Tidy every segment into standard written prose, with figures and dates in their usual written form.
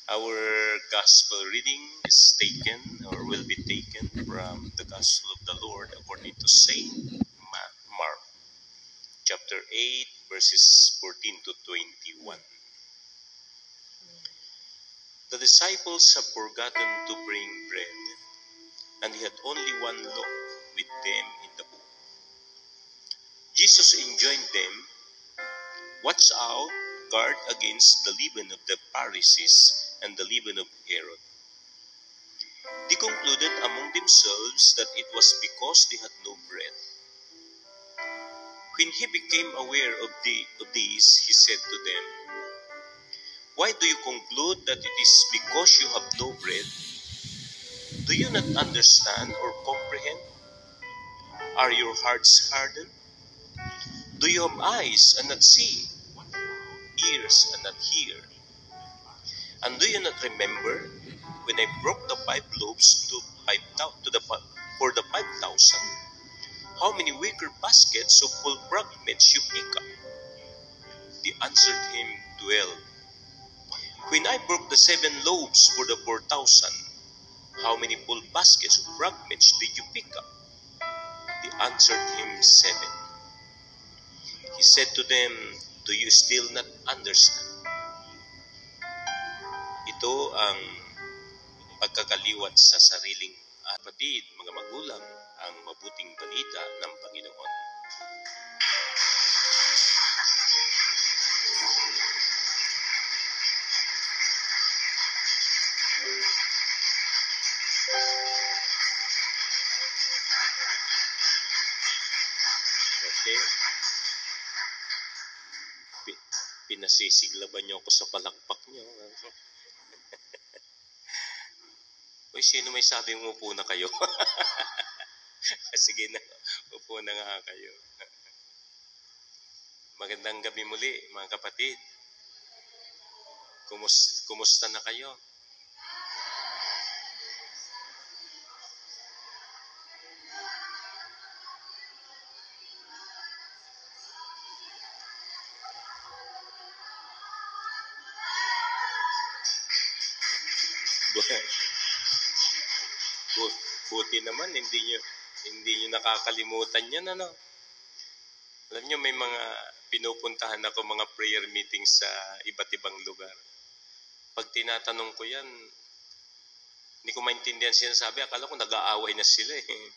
Our gospel reading is taken or will be taken from the gospel of the Lord according to Saint Mark, chapter 8, verses 14 to 21. The disciples have forgotten to bring bread, and he had only one loaf with them in the boat. Jesus enjoined them, "Watch out, guard against the leaven of the Pharisees and the leaven of Herod." They concluded among themselves that it was because they had no bread. When he became aware of this, he said to them, "Why do you conclude that it is because you have no bread? Do you not understand or comprehend? Are your hearts hardened? Do you have eyes and not see, ears and not hear? And do you not remember when I broke the 5 loaves for the 5,000? How many wicker baskets of full fragments you pick up?" They answered him, 12. "When I broke the 7 loaves for the 4,000, how many full baskets of fragments did you pick up?" They answered him, 7. He said to them, "Do you still not understand?" Ito ang pagkakaliwat sa sariling kapatid, mga magulang, ang mabuting balita ng Panginoon. Okay? Pinasisiglaban niyo ako sa palakpak niyo. Uy, sino may sabing upo na kayo? Sige na, upo na nga kayo. Magandang gabi muli, mga kapatid. Kumusta na kayo? Buti naman, hindi nyo nakakalimutan yan, ano? Alam nyo, may mga pinupuntahan ako, mga prayer meetings sa iba't ibang lugar. Pag tinatanong ko yan, hindi ko maintindihan sinasabi. Akala ko nag-aaway na sila eh.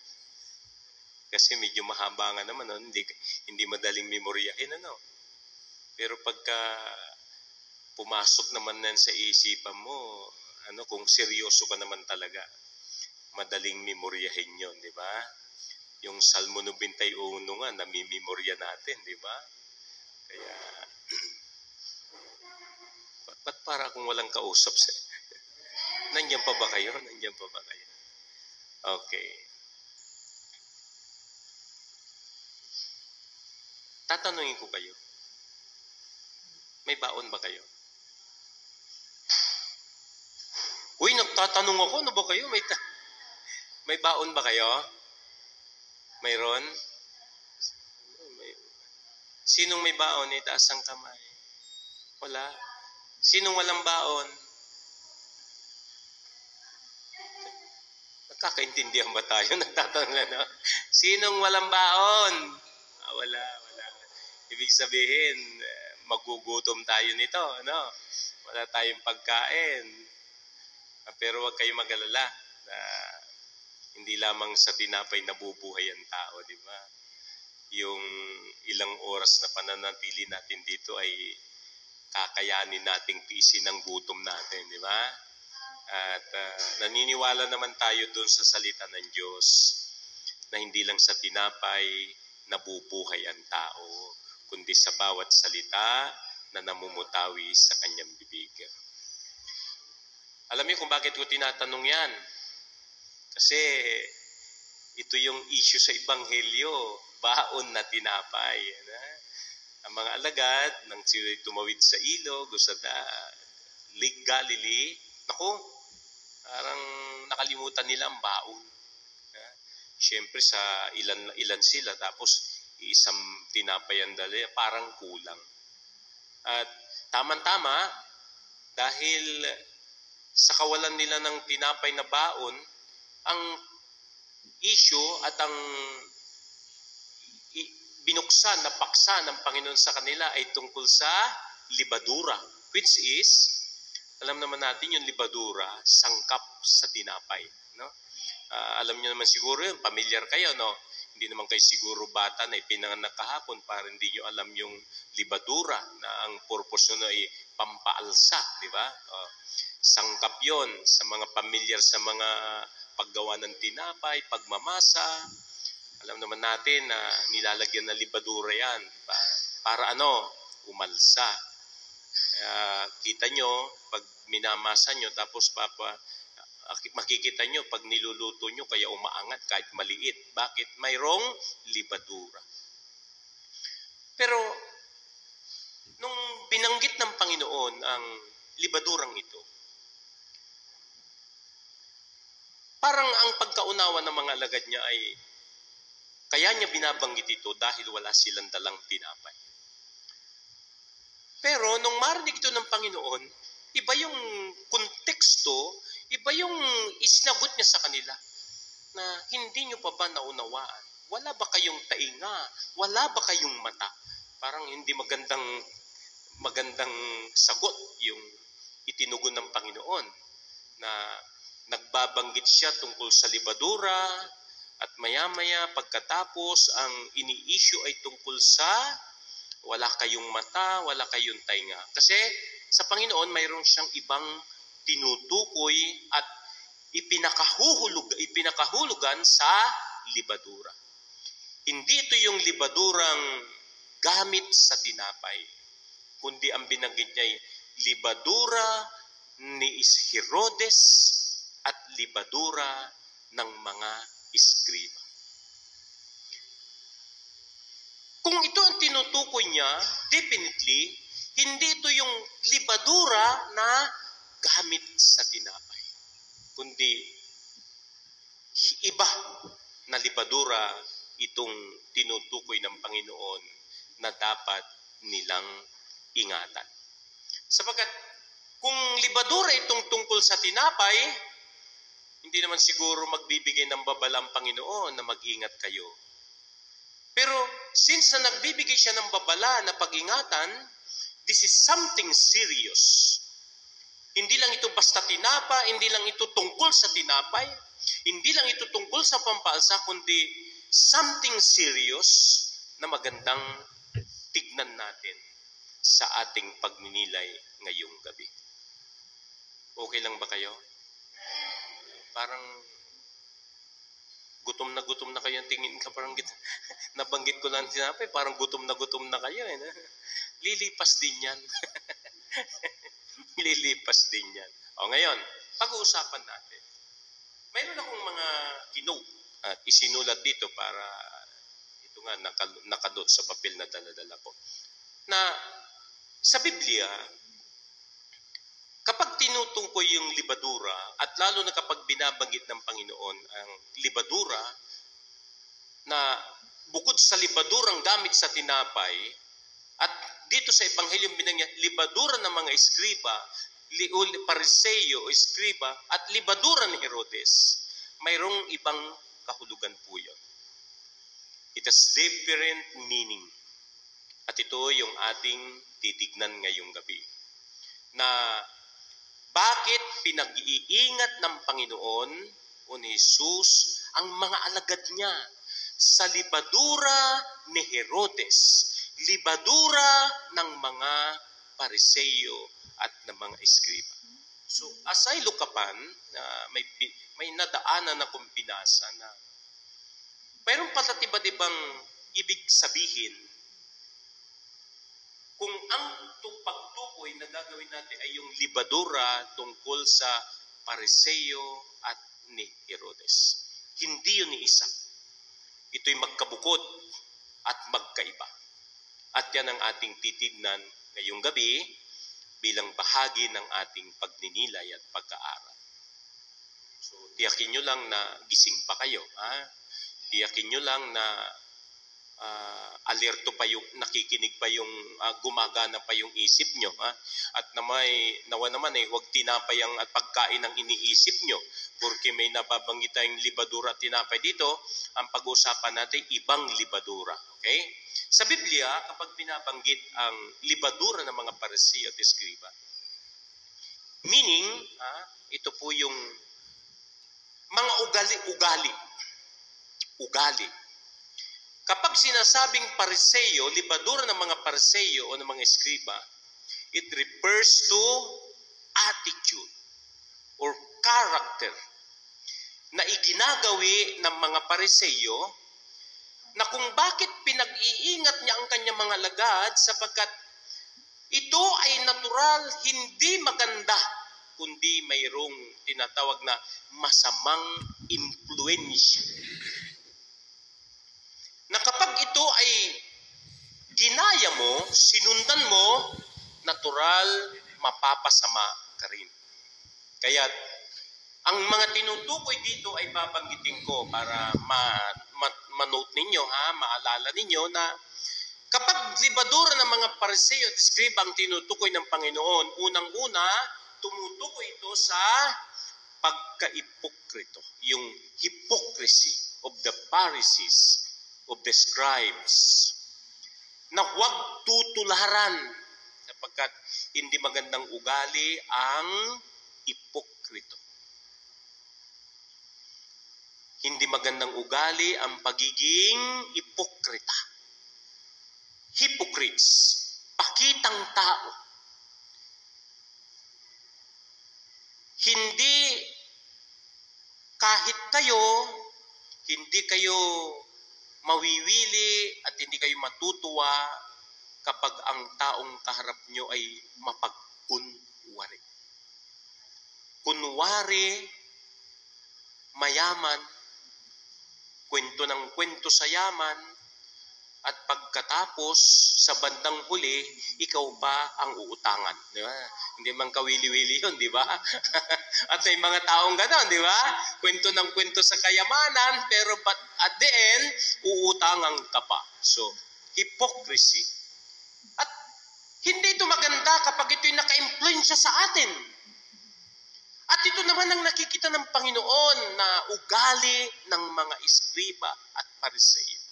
Kasi medyo mahaba nga naman, no? Hindi madaling memoryahin, ano? Pero pagka pumasok naman yan sa isipan mo, ano, kung seryoso ka naman talaga, madaling memoryahin yon, di ba? Yung Salmo 91 nga, namimemorya natin, di ba? Kaya, ba't para akong walang kausap sa... Nandiyan pa ba kayo? Okay. Tatanungin ko kayo. May baon ba kayo? Uy, nagtatanong ako, ano ba kayo? May baon ba kayo? Mayroon? Sinong may baon? Itaas ang kamay. Wala. Sinong walang baon? Nakakaintindihan ba tayo? Nagtatanong na, no? Sinong walang baon? Wala. Ibig sabihin, magugutom tayo nito, no? Wala tayong pagkain. Pero huwag kayong mag-alala. Hindi lamang sa tinapay nabubuhay ang tao, di ba? Yung ilang oras na pananatili natin dito ay kakayanin nating tiisin ang gutom natin, di ba? At naniniwala naman tayo doon sa salita ng Diyos na hindi lang sa tinapay nabubuhay ang tao, kundi sa bawat salita na namumutawi sa kanyang bibig. Alam niyo kung bakit ko tinatanong yan? Kasi ito yung issue sa Ebanghelyo, baon na tinapay. Ang mga alagad nang sila tumawid sa ilog o sa Lake Galilee, naku, parang nakalimutan nila ang baon. Siyempre sa ilan sila, tapos isang tinapay ang dali, parang kulang. At tamang-tama, dahil sa kawalan nila ng tinapay na baon, ang issue at ang binuksan na paksa ng Panginoon sa kanila ay tungkol sa libadura, which is, alam naman natin yung libadura, sangkap sa tinapay. No? Alam niyo naman siguro yun, familiar kayo, no? Hindi naman kayo siguro bata na ipinanganak kahapon para hindi nyo alam yung libadura na ang purpose nyo ay pampaalsa, di ba? Sangkap yon sa mga familiar sa mga paggawa ng tinapay, pagmamasa. Alam naman natin na nilalagyan ng libadura yan. Diba? Para ano? Umalsa. Kita nyo, pag minamasa nyo, tapos makikita nyo, pag niluluto nyo, kaya umaangat kahit maliit. Bakit? Mayroong libadura. Pero, nung binanggit ng Panginoon ang libadurang ito, parang ang pagkaunawa ng mga alagad niya ay kaya niya binabanggit ito dahil wala silang dalang tinapay. Pero nung marinig ito ng Panginoon, iba yung konteksto, iba yung isinagot niya sa kanila na hindi niyo pa ba naunawaan? Wala ba kayong tainga? Wala ba kayong mata? Parang hindi magandang sagot yung itinugon ng Panginoon na nagbabanggit siya tungkol sa libadura. At maya-maya pagkatapos ang ini-issue ay tungkol sa wala kayong mata, wala kayong tainga. Kasi sa Panginoon mayroon siyang ibang tinutukoy at ipinakahulugan sa libadura. Hindi ito yung libadurang gamit sa tinapay, kundi ang binanggit niya ay libadura ni Herodes at libadura ng mga iskriba. Kung ito ang tinutukoy niya, definitely, hindi ito yung libadura na gamit sa tinapay, kundi iba na libadura itong tinutukoy ng Panginoon na dapat nilang ingatan. Sapagkat kung libadura itong tungkol sa tinapay, hindi naman siguro magbibigay ng babala ang Panginoon na mag-ingat kayo. Pero since na nagbibigay siya ng babala na pag-ingatan, this is something serious. Hindi lang ito basta tinapa, hindi lang ito tungkol sa tinapay, hindi lang ito tungkol sa pampaalsa, kundi something serious na magandang tignan natin sa ating pagninilay ngayong gabi. Okay lang ba kayo? Parang gutom na kayo. Tingin ka parang nabanggit ko lang tinapay, parang gutom na kayo. Lilipas din yan. Lilipas din yan. O ngayon, pag-uusapan natin. Mayroon akong mga kinote at isinulat dito para ito nga nakadot sa papel na dala-dala ko. Na sa Biblia, kapag tinutungkoy yung libadura, at lalo na kapag binabanggit ng Panginoon ang libadura, na bukod sa libadurang gamit sa tinapay, at dito sa Ebanghelyo binanggit, libadura ng mga eskriba, Pariseo, eskriba, at libadura ni Herodes, mayroong ibang kahulugan po yun. It has different meaning. At ito yung ating titignan ngayong gabi. Na bakit pinag-iingat ng Panginoon o ni Jesus ang mga alagad niya sa libadura ni Herodes, libadura ng mga Pariseo at ng mga eskriba. So, as I look upon, may nadaanan akong binasa na mayroon pala iba't ibang ibig sabihin kung ang pagtukoy na gagawin natin ay yung libadura tungkol sa Pariseo at ni Herodes. Hindi yun ni isa. Ito'y magkabukod at magkaiba. At yan ang ating titignan ngayong gabi bilang bahagi ng ating pagninilay at pag-aaral. So, tiyakin nyo lang na gising pa kayo. Tiyakin nyo lang na alerto pa yung, nakikinig pa yung, gumagana pa yung isip nyo. At nawa naman huwag tinapay ang at pagkain ang iniisip nyo. Porque may nababanggit tayong libadura at tinapay dito, ang pag-uusapan natin ibang libadura. Okay? Sa Biblia, kapag binabanggit ang libadura ng mga Pariseo at Eskriba, meaning, ito po yung mga ugali. Kapag sinasabing Pariseo, libadura ng mga Pariseo o ng mga Eskriba, it refers to attitude or character na iginagawi ng mga Pariseo na kung bakit pinag-iingat niya ang kanyang mga lagad sapagkat ito ay natural, hindi maganda, kundi mayroong tinatawag na masamang impluensya. Na kapag ito ay ginaya mo, sinundan mo, natural, mapapasama ka rin. Kaya, ang mga tinutukoy dito ay babanggitin ko para ma-note ninyo, maalala ninyo na kapag libadura ng mga Pariseo at Eskriba ang tinutukoy ng Panginoon, unang-una, tumutukoy ito sa pagka-ipokrito, yung hypocrisy of the Pharisees, of the scribes, na huwag tutularan sapagkat hindi magandang ugali ang ipokrito. Hindi magandang ugali ang pagiging ipokrita. Hypocrites, pakitang tao. Hindi kayo mawiwili at hindi kayo matutuwa kapag ang taong kaharap nyo ay mapagkunwari. Kunwari, mayaman, kwento ng kwento sa yaman, at pagkatapos, sa bandang huli, ikaw pa ang uutangan. Di ba? Hindi man kawili-wili yun, di ba? At may mga taong gano'n, di ba? Kwento ng kwento sa kayamanan, pero at the end, uutangan ka pa. So, hypocrisy. At hindi ito maganda kapag ito'y naka-influensya sa atin. At ito naman ang nakikita ng Panginoon na ugali ng mga Eskriba at Pariseo.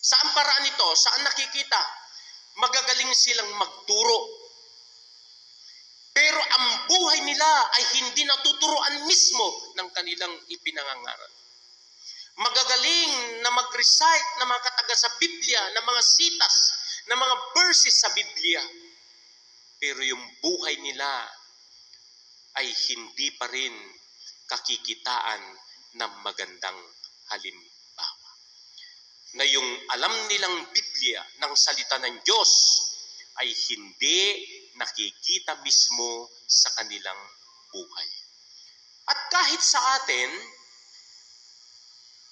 Saan paraan ito? Saan nakikita? Magagaling silang magturo. Pero ang buhay nila ay hindi natuturuan mismo ng kanilang ipinangangaral. Magagaling na mag-recite ng mga kataga sa Biblia, ng mga sitas, ng mga verses sa Biblia. Pero yung buhay nila ay hindi pa rin kakikitaan ng magandang halimbawa. Na yung alam nilang Biblia ng salita ng Diyos ay hindi nakikita mismo sa kanilang buhay. At kahit sa atin,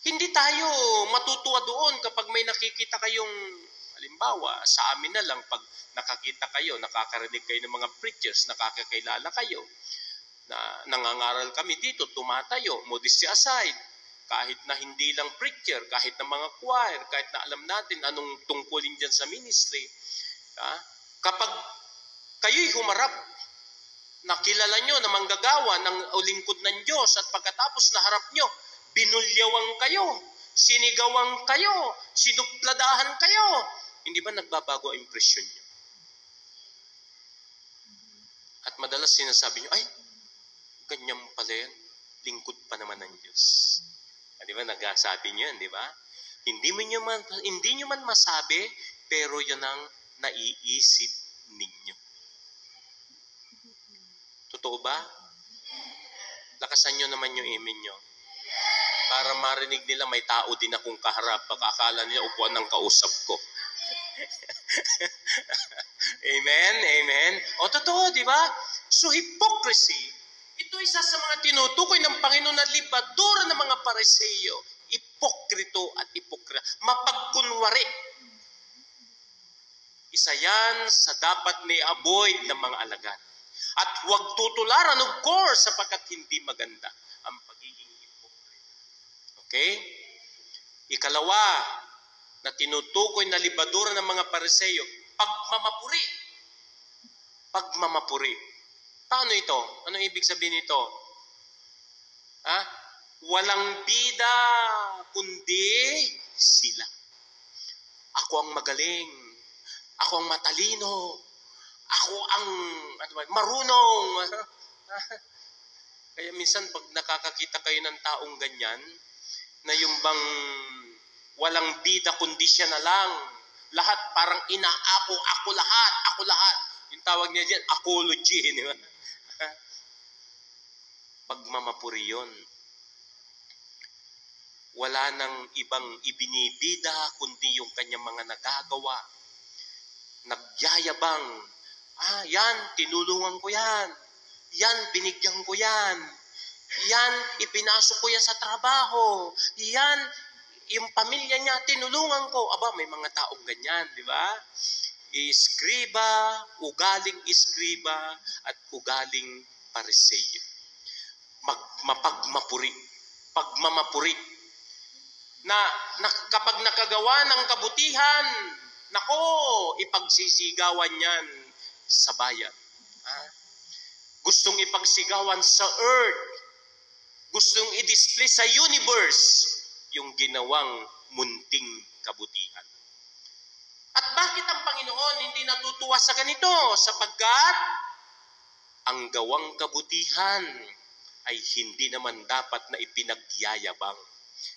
hindi tayo matutuwa doon kapag may nakikita kayong, halimbawa, sa amin na lang, pag nakakita kayo, nakakarinig kayo ng mga preachers, nakakakilala kayo, na nangangaral kami dito, tumatayo, modesty aside, kahit na hindi lang preacher, kahit na mga choir, kahit na alam natin anong tungkulin dyan sa ministry, kapag kayo'y humarap, nakilala nyo na manggagawa ng lingkod ng Diyos at pagkatapos na harap nyo, binulyawang kayo, sinigawan kayo, sinupladahan kayo, hindi ba nagbabago ang impresyon nyo? At madalas sinasabi nyo, ay, ganyan pala yan, lingkod pa naman ng Diyos. Di ba, nagsasabi nyo yan, di ba? Hindi nyo man masabi, pero yan ang naiisip ninyo. Totoo ba? Lakasan nyo naman yung amen nyo. Para marinig nila may tao din akong kaharap. Pagkakala nila upuan ng kausap ko. Amen? Amen? O totoo, di ba? So hypocrisy, ito isa sa mga tinutukoy ng Panginoon na libadura ng mga Pariseo. Ipokrito at ipokrita. Mapagkunwari. Isa yan sa dapat may avoid ng mga alagad. At huwag tutularan, of course, sapagkat hindi maganda ang pagiging hipokrita. Okay? Ikalawa, na tinutukoy na libadura ng mga Pariseo, pagmamapuri. Pagmamapuri. Paano ito? Ano ibig sabihin nito? Walang bida kundi sila. Ako ang magaling. Ako ang matalino. Ako ang marunong. Kaya minsan pag nakakakita kayo ng taong ganyan, na yung bang walang bida kundi siya na lang. Lahat parang ako lahat. Yung tawag niya dyan, apology. Di ba? Pagmamapuri yun. Wala nang ibang ibinibida kundi yung kanyang mga nagagawa. Nagyayabang. Yan, tinulungan ko yan. Yan, binigyan ko yan. Yan, ipinasok ko yan sa trabaho. Yan, yung pamilya niya, tinulungan ko. May mga taong ganyan, di ba? Iskriba, ugaling iskriba, at ugaling Pariseo. Pagmamapuri. Na kapag nakagawa ng kabutihan, ipagsisigawan yan sa bayan. Gustong ipagsigawan sa earth. Gustong i-display sa universe yung ginawang munting kabutihan. At bakit ang Panginoon hindi natutuwa sa ganito? Sapagkat ang gawang kabutihan ay hindi naman dapat na ipinagyayabang.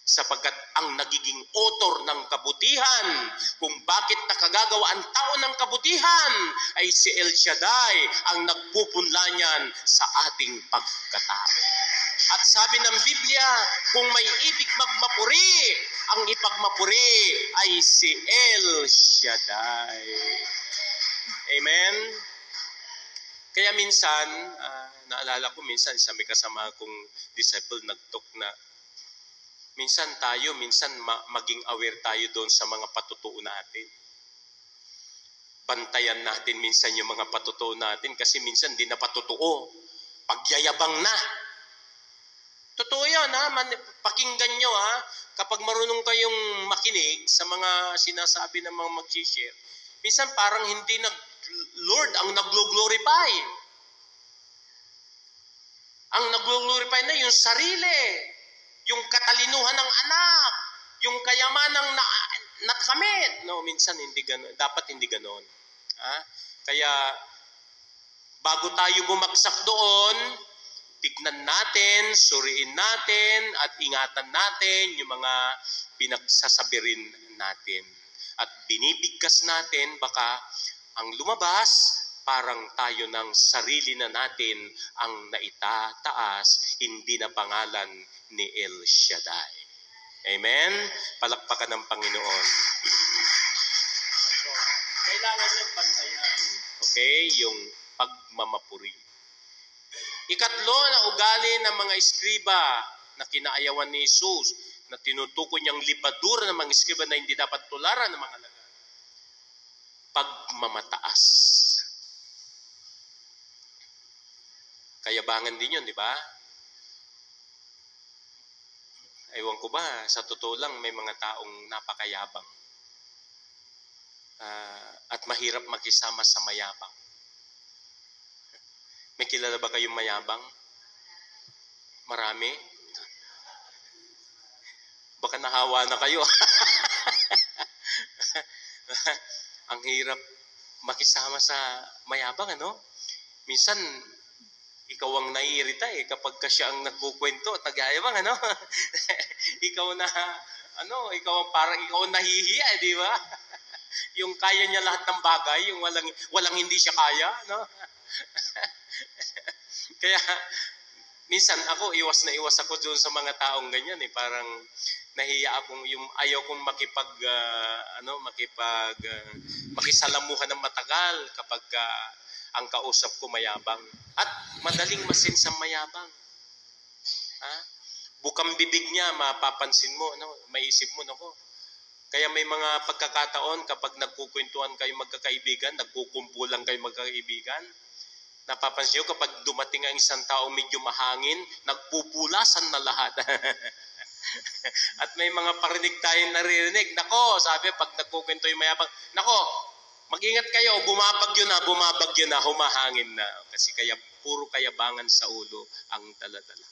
Sapagkat ang nagiging author ng kabutihan, kung bakit nakagagawa ang tao ng kabutihan, ay si El Shaddai ang nagpupunla niyan sa ating pagkatao. At sabi ng Biblia, kung may ibig magmapuri, ang ipagmapuri ay si El Shaddai. Amen? Kaya minsan, naalala ko minsan, may kasama akong disciple nagtalk na, minsan maging aware tayo doon sa mga patutuo natin. Bantayan natin minsan yung mga patutuo natin kasi minsan di na patutuo. Pagyayabang na. Totoo yan, pakinggan nyo, kapag marunong kayong makinig sa mga sinasabi ng mga mag-share, minsan parang hindi Lord ang naglo-glorify. Ang naglo-glorify na yung sarili. Yung katalinuhan ng anak, yung kayamanang nakamit. No, minsan hindi ganoon. Dapat hindi ganoon. Kaya bago tayo bumagsak doon, tignan natin, suriin natin, at ingatan natin yung mga pinagsasabi rin natin. At binibigkas natin, baka ang lumabas, parang tayo ng sarili na natin ang naitataas, hindi na pangalan ni El Shaddai. Amen? Palakpakan ng Panginoon. So, kailangan niyang bantayan. Okay? Yung pagmamapuri. Ikatlo na ugali ng mga eskriba na kinaayawan ni Jesus, na tinutukoy niyang libadura ng mga eskriba na hindi dapat tularan ng mga alagad. Pagmamataas. Kayabangan din yun, di ba? Ewan ko ba, sa totoo lang, may mga taong napakayabang. At mahirap makisama sa mayabang. May kilala ba kayong mayabang? Marami? Baka nahawa na kayo. Ang hirap makisama sa mayabang, ano? Minsan, ikaw ang naiirita kapag siya ang nagkukwento at nagyayabang, ano? ikaw ang parang ikaw ang nahihiya, di ba? Yung kaya niya lahat ng bagay, yung walang hindi siya kaya, no? Kaya minsan iwas ako doon sa mga taong ganyan, parang nahiya akong yung ayaw kong makisalamuhan ng matagal kapag ang kausap ko mayabang. At madaling masensa mayabang. Bukang bibig niya, mapapansin mo, maisip mo, Kaya may mga pagkakataon kapag nagkukwentuhan kayo magkakaibigan, nagkukumpulan kayo magkakaibigan, napapansin nyo kapag dumating ang isang taong medyo mahangin, nagpupulasan na lahat. At may mga parinig tayong naririnig. Nako, sabi, pag nagkukwento yung mayabang, nako, mag-ingat kayo, bumabagyo na, humahangin na. Kasi kaya, puro kayabangan sa ulo ang dala-dala.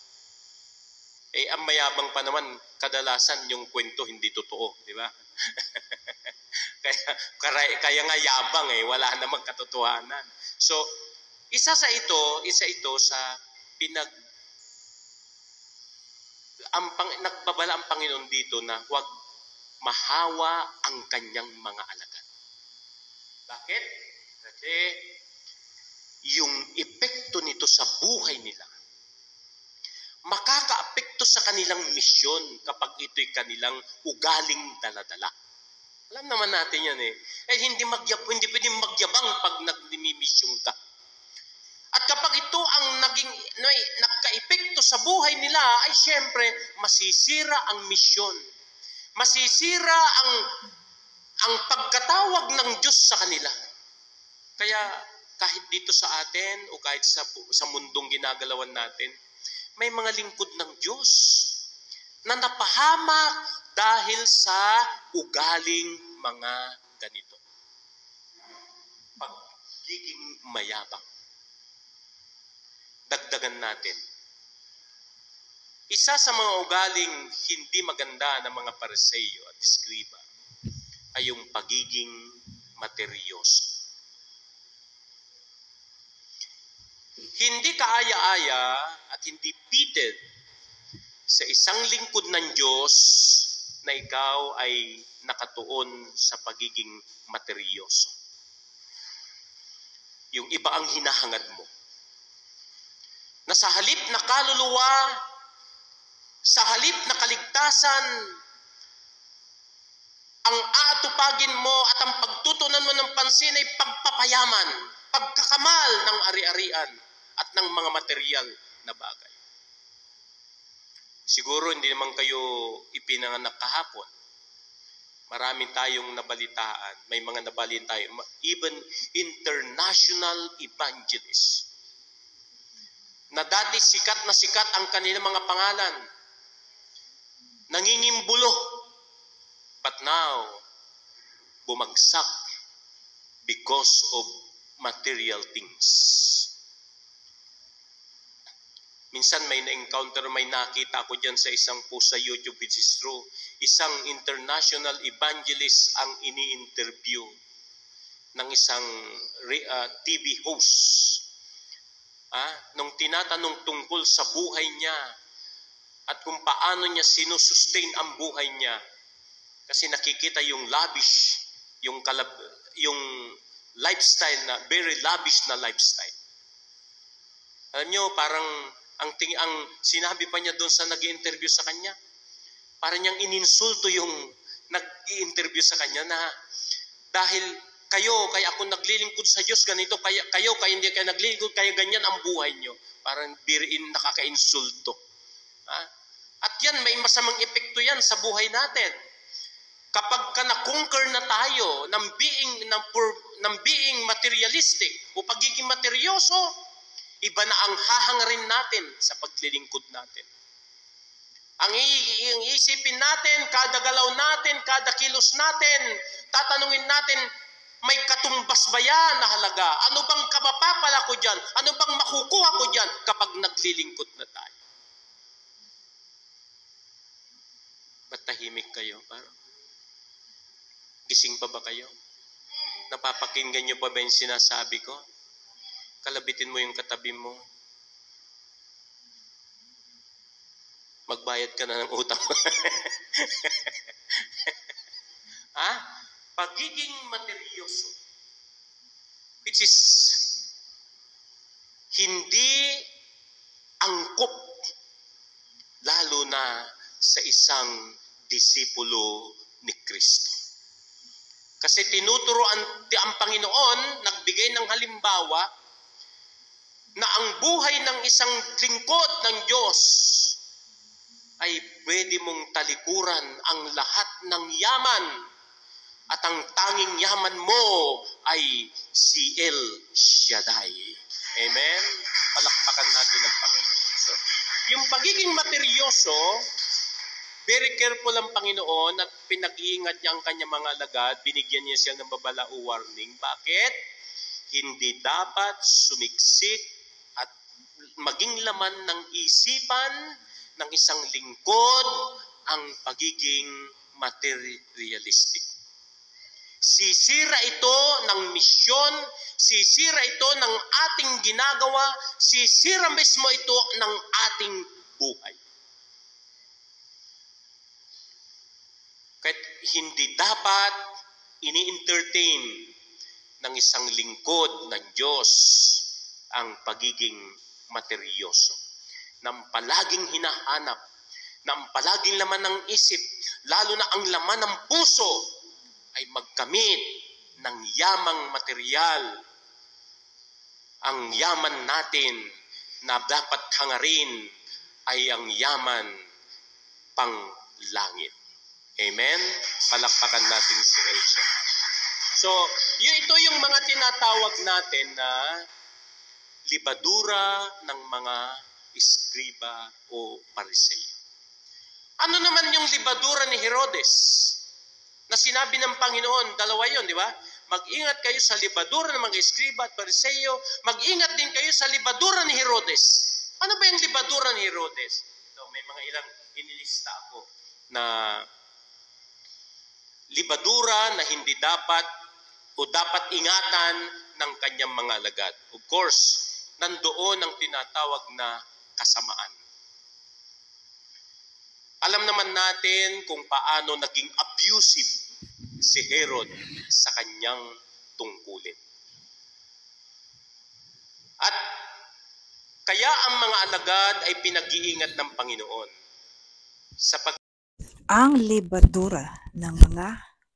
Ang mayabang pa naman, kadalasan yung kwento hindi totoo, di ba? kaya nga yabang wala namang katotohanan. So, isa ito sa nagbabala ang Panginoon dito na huwag mahawa ang kanyang mga alagad. Bakit? Kasi yung epekto nito sa buhay nila, makakaapekto sa kanilang misyon kapag ito'y kanilang ugaling daladala. Alam naman natin yan hindi pwedeng magyabang pag nagmimisyong ka. At kapag ito ang nagka-epekto sa buhay nila, ay siyempre, masisira ang misyon. Masisira ang pagkatawag ng Diyos sa kanila. Kaya kahit dito sa atin o kahit sa mundong ginagalawan natin, may mga lingkod ng Diyos na napahamak dahil sa ugaling mga ganito. Pagiging mayabang. Dagdagan natin. Isa sa mga ugaling hindi maganda ng mga Pariseo at Iskriba ay yung pagiging materyoso. Hindi kaaya-aya at hindi pited sa isang lingkod ng Diyos na ikaw ay nakatuon sa pagiging materyoso. Yung iba ang hinahangad mo. Na sa halip na kaluluwa, sa halip na kaligtasan, ang aatupagin mo at ang pagtutunan mo ng pansin ay pagpapayaman, pagkakamal ng ari-arian at ng mga material na bagay. Siguro hindi naman kayo ipinanganak kahapon. Marami tayong nabalitaan, may mga nabalitaan tayo, even international evangelists, na dati sikat na sikat ang kanilang mga pangalan, nangingimbulo, but now, bumagsak because of material things. Minsan may na-encounter, may nakita ko dyan sa isang post sa YouTube, which is true. Isang international evangelist ang ini-interview ng isang TV host. Nung tinatanong tungkol sa buhay niya at kung paano niya sinusustain ang buhay niya. Kasi nakikita yung lavish, yung lifestyle na, very lavish na lifestyle. Alam nyo, parang ang sinabi pa niya doon sa nag-i-interview sa kanya, parang niyang ininsulto yung nag-i-interview sa kanya na dahil kaya ako naglilingkod sa Diyos ganito, kaya hindi kayo naglilingkod, kaya ganyan ang buhay niyo. Parang nakaka-insulto. At yan, may masamang epekto yan sa buhay natin. Kapag na-conquer na tayo ng being materialistic o pagiging materyoso, iba na ang hahangarin natin sa paglilingkod natin. Ang iisipin natin, kada galaw natin, kada kilos natin, tatanungin natin, may katumbas ba yan na halaga? Ano bang kamapapala ko dyan? Ano bang makukuha ko dyan kapag naglilingkod na tayo? Ba't tahimik kayo? Gising pa ba kayo? Napapakinggan nyo pa ba yung sinasabi ko? Kalabitin mo yung katabi mo. Magbayad ka na ng utang. Pagiging materyoso, which is hindi angkop, lalo na sa isang disipulo ni Kristo. Kasi tinuturoan ang Panginoon, nagbigay ng halimbawa, na ang buhay ng isang lingkod ng Diyos ay pwede mong talikuran ang lahat ng yaman at ang tanging yaman mo ay si El Shaddai. Amen? Palakpakan natin ang Panginoon. So, yung pagiging materyoso Very careful ang Panginoon at pinag-iingat niya ang kanyang mga alagad. Binigyan niya siya ng babala o warning. Bakit? Hindi dapat sumiksik at maging laman ng isipan ng isang lingkod ang pagiging materialistic. Sisira ito ng misyon, sisira ito ng ating ginagawa, sisira mismo ito ng ating buhay. Kahit hindi dapat ini-entertain ng isang lingkod ng Diyos ang pagiging materyoso. Nang palaging hinahanap, nang palaging laman ng isip, lalo na ang laman ng puso, ay magkamit ng yamang material. Ang yaman natin na dapat hangarin ay ang yaman pang langit. Amen? Palakpakan natin si Elsa. So, ito yung mga tinatawag natin na libadura ng mga iskriba o pariseo. Ano naman yung libadura ni Herodes? Na sinabi ng Panginoon, dalawa yun, di ba? Mag-ingat kayo sa libadura ng mga iskriba at pariseo, mag-ingat din kayo sa libadura ni Herodes. Ano ba yung libadura ni Herodes? So, may mga ilang inilista ako na libadura na hindi dapat o dapat ingatan ng kanyang mga alagad. Of course, nandoon ang tinatawag na kasamaan. Alam naman natin kung paano naging abusive si Herod sa kanyang tungkulin. At kaya ang mga alagad ay pinag-iingat ng Panginoon ang libadura ng mga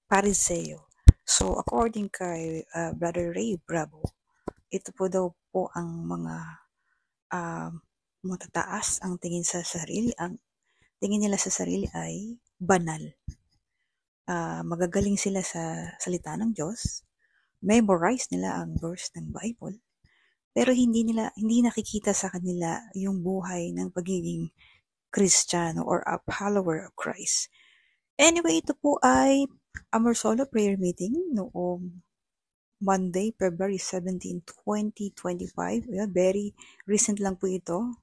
pariseo. So, according kay Brother Ray Bravo, ito po daw po ang mga matataas ang tingin sa sarili. Ang tingin nila sa sarili ay banal. Magagaling sila sa salita ng Diyos. Memorize nila ang verse ng Bible. Pero hindi nakikita sa kanila yung buhay ng pagiging Kristiyano or a follower of Christ. Anyway, ito po ay Amor Solo Prayer Meeting noong Monday, February 17, 2025. Very recent lang po ito.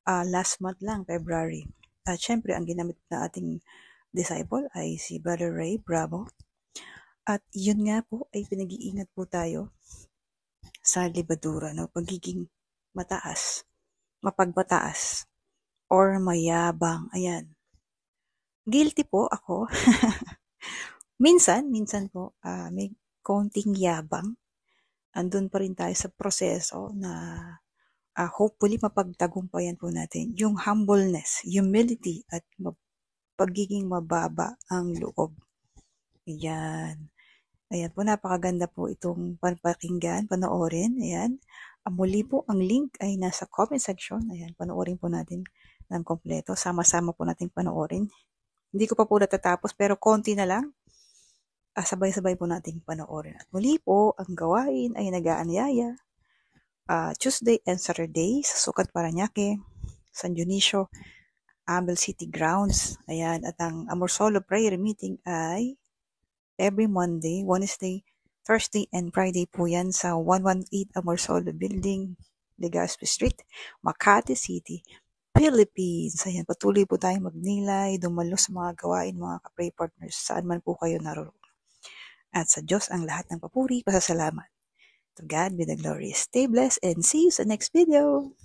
Last month lang, February. At syempre, ang ginamit na ating disciple ay si Brother Ray Bravo. At yun nga po ay pinag-iingat po tayo sa libadura, no? Pagiging mataas, mapagbataas, or mayabang. Ayan. Guilty po ako. minsan po, may konting yabang. Andun pa rin tayo sa proseso na hopefully mapagtagumpayan po natin yung humbleness, humility, at pagiging mababa ang loob. Ayan. Ayan po, napakaganda po itong panoorin. Ayan. Muli po, ang link ay nasa comment section. Ayan, panoorin po natin ng kompleto. Sama-sama po natin panoorin. Hindi ko pa po natatapos, pero konti na lang. Sabay-sabay po natin panoorin. At muli po, ang gawain ay nag-aanyaya. Tuesday and Saturday sa Sukat Parañaque, San Dionisio, Amel City Grounds. Ayan, at ang Amor Solo Prayer Meeting ay every Monday, Wednesday, Thursday, and Friday po yan sa 118 Amor Solo Building, Legazpi Street, Makati City, Philippines. Ayan, patuloy po tayong magnilay, dumalo sa mga gawain, mga ka-pray partners, saan man po kayo naroon. At sa Diyos ang lahat ng papuri, pasasalamat. To God be the glory. Stay blessed and see you sa next video.